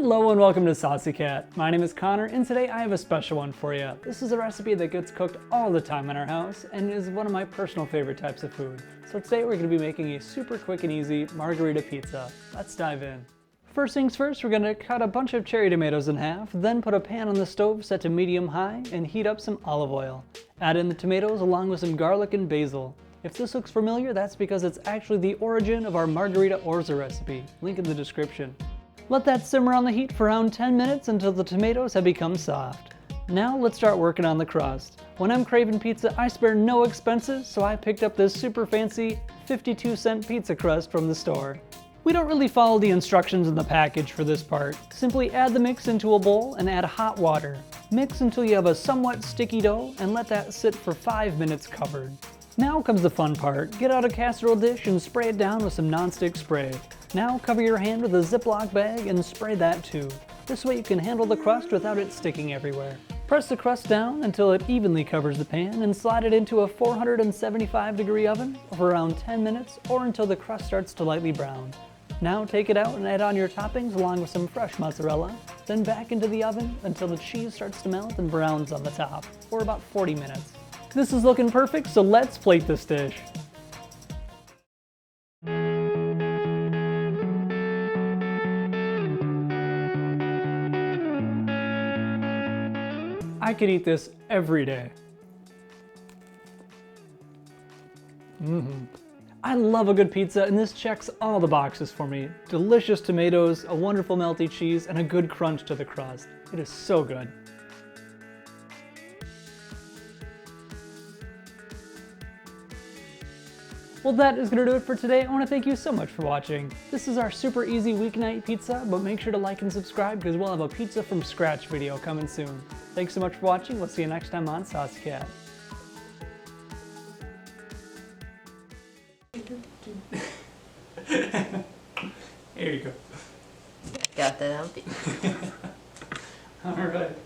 Hello and welcome to Saucy Cat. My name is Connor and today I have a special one for you. This is a recipe that gets cooked all the time in our house and is one of my personal favorite types of food. So today we're going to be making a super quick and easy Margherita pizza. Let's dive in. First things first, we're going to cut a bunch of cherry tomatoes in half, then put a pan on the stove set to medium-high and heat up some olive oil. Add in the tomatoes along with some garlic and basil. If this looks familiar, that's because it's actually the origin of our Margherita orzo recipe. Link in the description. Let that simmer on the heat for around 10 minutes until the tomatoes have become soft. Now let's start working on the crust. When I'm craving pizza, I spare no expenses, so I picked up this super fancy 52-cent pizza crust from the store. We don't really follow the instructions in the package for this part. Simply add the mix into a bowl and add hot water. Mix until you have a somewhat sticky dough and let that sit for 5 minutes covered. Now comes the fun part. Get out a casserole dish and spray it down with some nonstick spray. Now cover your hand with a Ziploc bag and spray that too. This way you can handle the crust without it sticking everywhere. Press the crust down until it evenly covers the pan and slide it into a 475-degree oven for around 10 minutes or until the crust starts to lightly brown. Now take it out and add on your toppings along with some fresh mozzarella, then back into the oven until the cheese starts to melt and browns on the top for about 40 minutes. This is looking perfect, so let's plate this dish. I could eat this every day. I love a good pizza and this checks all the boxes for me. Delicious tomatoes, a wonderful melty cheese, and a good crunch to the crust. It is so good. Well, that is going to do it for today. I want to thank you so much for watching. This is our super easy weeknight pizza, but make sure to like and subscribe because we'll have a pizza from scratch video coming soon. Thanks so much for watching. We'll see you next time on Saucy Cat. Here you go. Got that out. All right.